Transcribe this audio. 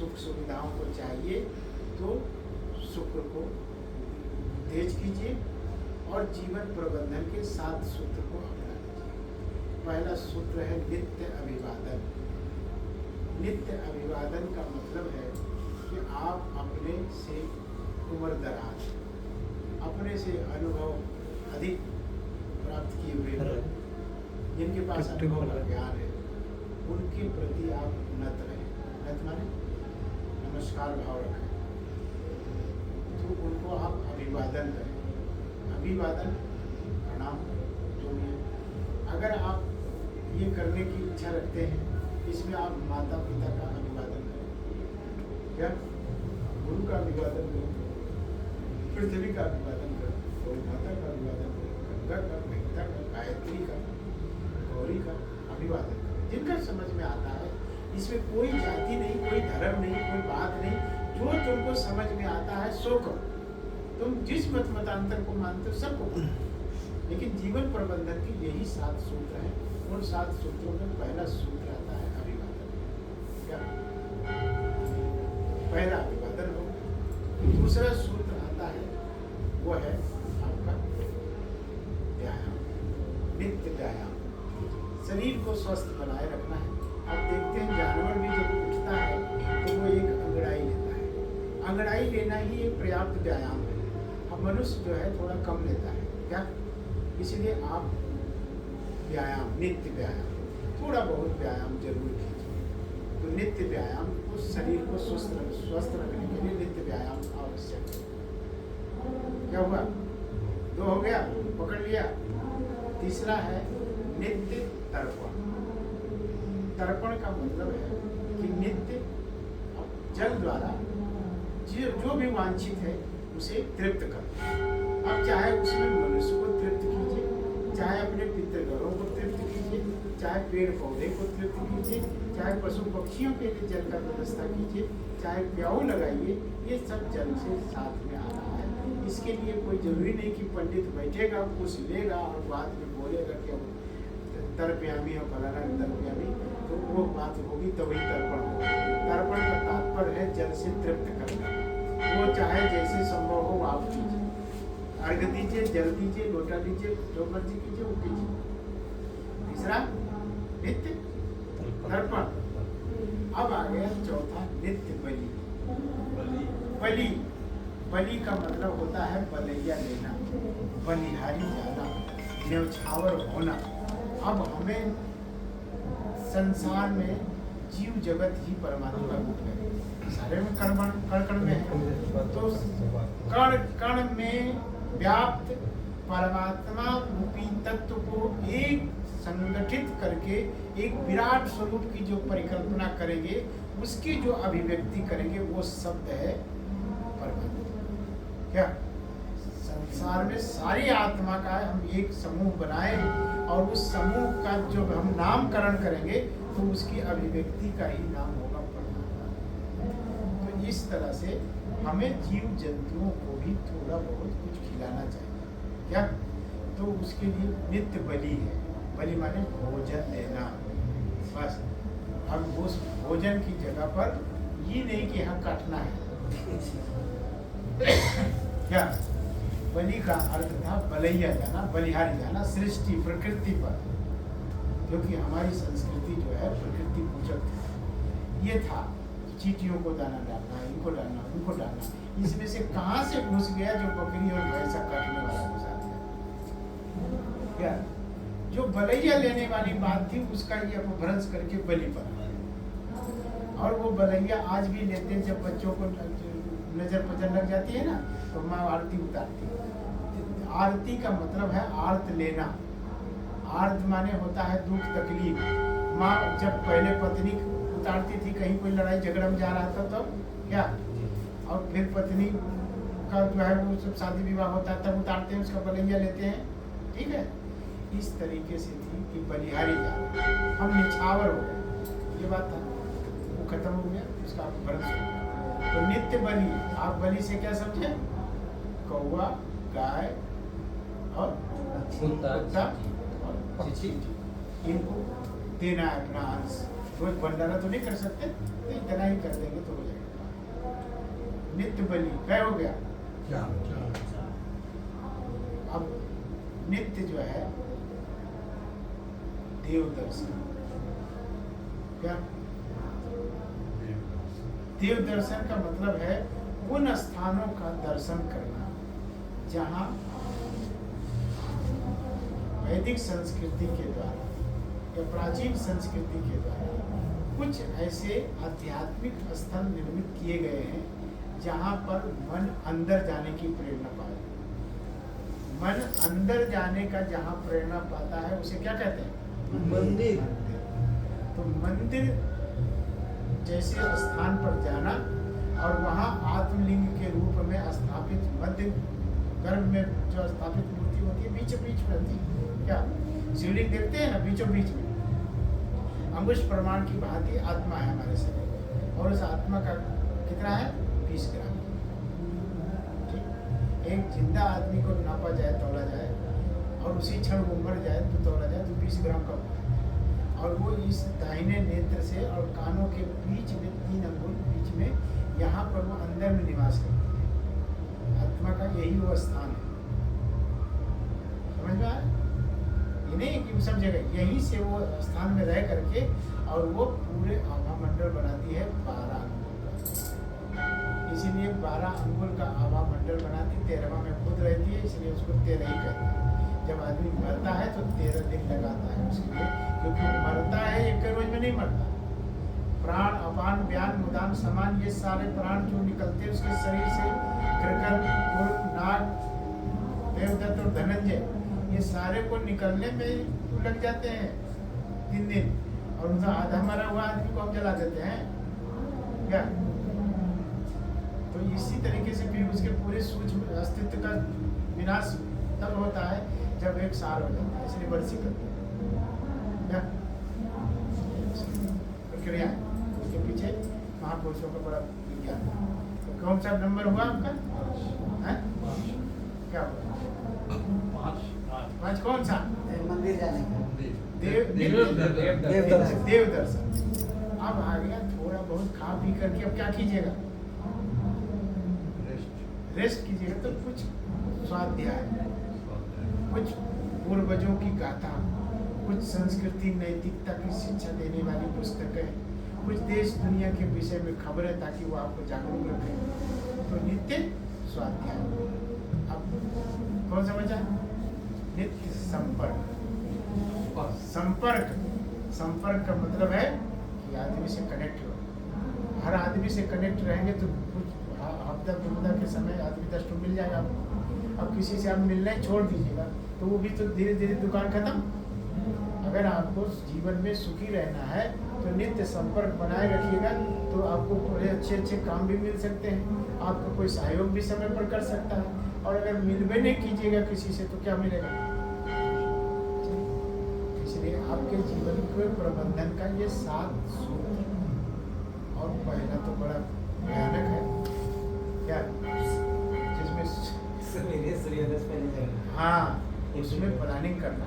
सुख सुविधाओं को चाहिए तो शुक्र को तेज कीजिए और जीवन प्रबंधन के 7 सूत्र को अपना लीजिए। पहला सूत्र है नित्य अभिवादन। नित्य अभिवादन का मतलब है कि आप अपने से उम्र दराज, अपने से अनुभव अधिक प्राप्त किए हुए लोग, जिनके पास अनुभव का ज्ञान है, उनके प्रति आप नत रहें। नत माने नमस्कार भाव रखें, तो उनको आप अभिवादन करें। अभिवादन प्रणाम जो भी है। अगर आप ये करने की इच्छा रखते हैं, इसमें आप माता पिता का अभिवादन करें। क्या? गुरु का अभिवादन करें, पृथ्वी का अभिवादन करें, गौ माता का अभिवादन करें, गंगा का, गीता का, गायत्री का, गौरी का अभिवादन करें। जिनका समझ में आता है, इसमें कोई जाति नहीं, कोई धर्म नहीं, कोई बात नहीं, जो तुमको समझ में आता है सो करो। तुम जिस मत मतांतर को मानते हो सबको करो। लेकिन जीवन प्रबंधन के यही 7 सूत्र हैं। उन 7 सूत्रों में पहला सूत्र आता है अभिवादन। क्या? पहला अभिवादन हो। दूसरा सूत्र आता है वो है आपका व्यायाम, नित्य व्यायाम। शरीर को स्वस्थ बनाए रखना है। आप देखते हैं जानवर भी जब उठता है तो वो एक अंगड़ाई लेता है। अंगड़ाई लेना ही एक पर्याप्त व्यायाम है। अब मनुष्य जो है थोड़ा कम लेता है। क्या? इसलिए आप व्यायाम, नित्य व्यायाम, थोड़ा बहुत व्यायाम जरूर कीजिए। तो नित्य व्यायाम उस शरीर को स्वस्थ रखने के लिए नित्य व्यायाम आवश्यक है। क्या हुआ? 2 हो गया, पकड़ लिया। तीसरा है नित्य तर्पण। तर्पण का मतलब है कि नित्य जल द्वारा जो भी वांछित है उसे तृप्त कर। अब चाहे उसमें मनुष्य को तृप्त कीजिए, चाहे अपने पितृगणों को तृप्त कीजिए, चाहे पेड़ पौधे को तृप्त कीजिए, चाहे पशु पक्षियों के लिए जल का व्यवस्था कीजिए, चाहे प्याऊ लगाइए, ये सब जल से साथ में आ रहा है। इसके लिए कोई जरूरी नहीं कि पंडित बैठेगा, कुछ लेगा और बाद में बोलेगा कि तर्पयामी और फलाना तर्पयामी, तो वो बात होगी तो वही तर्पण होगा। तर्पण का तात्पर्य है जल से तृप्त करना। वो चाहे जैसे संभव हो आप कीजिए, अर्घ दीजिए, जल दीजिए, लोटा दीजिए, जो मर्जी कीजिए वो कीजिए। तीसरा नित्य तर्पण। अब आ गया चौथा नित्य बलि। बलि, बलि का मतलब होता है बलैया लेना, बलिहारी जाना, न्यौछावर होना। अब हमें संसार में जीव जगत ही परमात्मा रूप है। सारे में कण कण में है, तो कण कण में व्याप्त परमात्मा रूपी तत्व को एक संगठित करके एक विराट स्वरूप की जो परिकल्पना करेंगे, उसकी जो अभिव्यक्ति करेंगे, वो शब्द है परमात्मा। क्या? संसार में सारी आत्मा का हम एक समूह बनाए और उस समूह का जो हम नामकरण करेंगे तो उसकी अभिव्यक्ति का ही नाम होगा परमात्मा। तो इस तरह से हमें जीव जंतुओं को भी थोड़ा बहुत कुछ खिलाना चाहिए। क्या? तो उसके लिए नित्य बलि है। बलि माने भोजन देना। बस अब उस भोजन की जगह पर ये नहीं कि यहाँ काटना है। क्या? बलि का अर्थ था बलैया जाना, बलिहारी जाना, सृष्टि प्रकृति पर, क्योंकि हमारी संस्कृति जो है प्रकृति पूजक है। ये था चींटियों को दाना डालना, इनको डालना, उनको डालना। इसमें से कहाँ से घुस गया जो बकरी और भैंसा काटने वाला घुसा दिया। क्या? जो बलैया लेने वाली बात थी उसका ये अपभ्रंश करके बलि बना। और वो बलैया आज भी लेते हैं। जब बच्चों को नजर पजर लग जाती है ना, तो माँ आरती उतारती है। आरती का मतलब है आर्त लेना। आर्त माने होता है दुख तकलीफ। माँ जब पहले पत्नी उतारती थी, कहीं कोई लड़ाई झगड़ा में जा रहा था तो क्या, और फिर पत्नी का जो है वो सब शादी विवाह होता है तब उतारते हैं, उसका बलैया लेते हैं। ठीक है, इस तरीके से थी कि बलिहारी जाना, हम निछावर हो गए, ये बात था, वो खत्म हो गया, उसका भरस हो गया। तो नित्य बलि, आप बलि से क्या समझे? कौवा, गाय और कुत्ता और चींटी, इनको देना है अपना अंश। रोज भंडारा तो नहीं कर सकते, तो इतना ही कर देंगे तो हो जाएगा। नित्य बलि क्या हो गया? क्या अब नित्य जो है देव दर्शन। क्या देव दर्शन का मतलब है उन स्थानों का दर्शन करना जहाँ वैदिक संस्कृति के द्वारा या प्राचीन संस्कृति के द्वारा कुछ ऐसे आध्यात्मिक स्थल निर्मित किए गए हैं जहाँ पर मन अंदर जाने की प्रेरणा पाए। मन अंदर जाने का जहाँ प्रेरणा पाता है उसे क्या कहते हैं? मंदिर। तो मंदिर जैसे स्थान पर जाना और वहाँ आत्मलिंग के रूप में स्थापित मध्य गर्भ में जो स्थापित मूर्ति होती है बीचों बीच में होती है। क्या शिवलिंग देखते हैं ना बीचों बीच में अंकुश प्रमाण की भांति आत्मा है हमारे शरीर में और उस आत्मा का कितना है? 20 ग्राम। ठीक, एक जिंदा आदमी को नापा जाए तौला जाए और उसी क्षण वो मर जाए तो तौला जाए तो 20 ग्राम का होता है। और वो इस दाहिने नेत्र से और कानों के बीच में 3 अंगुल बीच में यहाँ पर वो अंदर में निवास करती है। आत्मा का यही वो स्थान है। समझ में आया? ये नहीं कि सब जगह यहीं से वो स्थान में रह करके और वो पूरे आभा मंडल बनाती है 12 अंगुल का। इसीलिए 12 अंगुल का आभा मंडल बनाती, 13वां में खुद रहती है, इसलिए उसको 13 ही कहते हैं। जब आदमी मरता है तो 13 दिन लगाता है उसके लिए, क्योंकि वो मरता है एक रोज में नहीं मरता। प्राण अपान व्यान मुदान समान ये सारे प्राण जो निकलते हैं उसके शरीर से कृकल नाग देवदत्त और धनंजय ये सारे को निकलने में लग जाते हैं 3 दिन और उनका आधा मरा हुआ आदमी को हम जला देते हैं क्या? तो इसी तरीके से फिर उसके पूरे सूक्ष्म अस्तित्व का विनाश तब होता है जब एक सार हो जाता है। इसलिए बरसी करते हैं क्या प्रक्रिया है उसके पीछे महापुरुषों का बड़ा विज्ञान। तो कौन सा नंबर हुआ आपका? क्या हुआ? 5 कौन सा? मंदिर जाने का देव दर्शन। अब आ गया थोड़ा बहुत खा पी करके अब क्या कीजिएगा? रेस्ट कीजिएगा। तो कुछ स्वाध्याय, कुछ पूर्वजों की गाथा, कुछ संस्कृति नैतिकता की शिक्षा देने वाली पुस्तकें, कुछ देश दुनिया के विषय में खबरें ताकि वो आपको जागरूक रखें। तो नित्य स्वाध्याय। अब कौन समझा? नित्य संपर्क। संपर्क का मतलब है कि आदमी से कनेक्ट हो। हर आदमी से कनेक्ट रहेंगे तो कुछ हफ्ता दुविधा के समय आदमी 10 तो मिल जाएगा आपको। अब किसी से आप मिलना छोड़ दीजिएगा तो वो भी तो धीरे धीरे दुकान खत्म। अगर आपको जीवन में सुखी रहना है तो नित्य संपर्क बनाए रखिएगा तो आपको बड़े अच्छे अच्छे काम भी मिल सकते हैं। आपको कोई सहयोग भी समय पर कर सकता है। और अगर मिलवे नहीं कीजिएगा किसी से तो क्या मिलेगा? इसलिए आपके जीवन के प्रबंधन का ये 7 सूत्र और पहला तो बड़ा भयानक है क्या? जिसमें हाँ उसमें प्लानिंग करना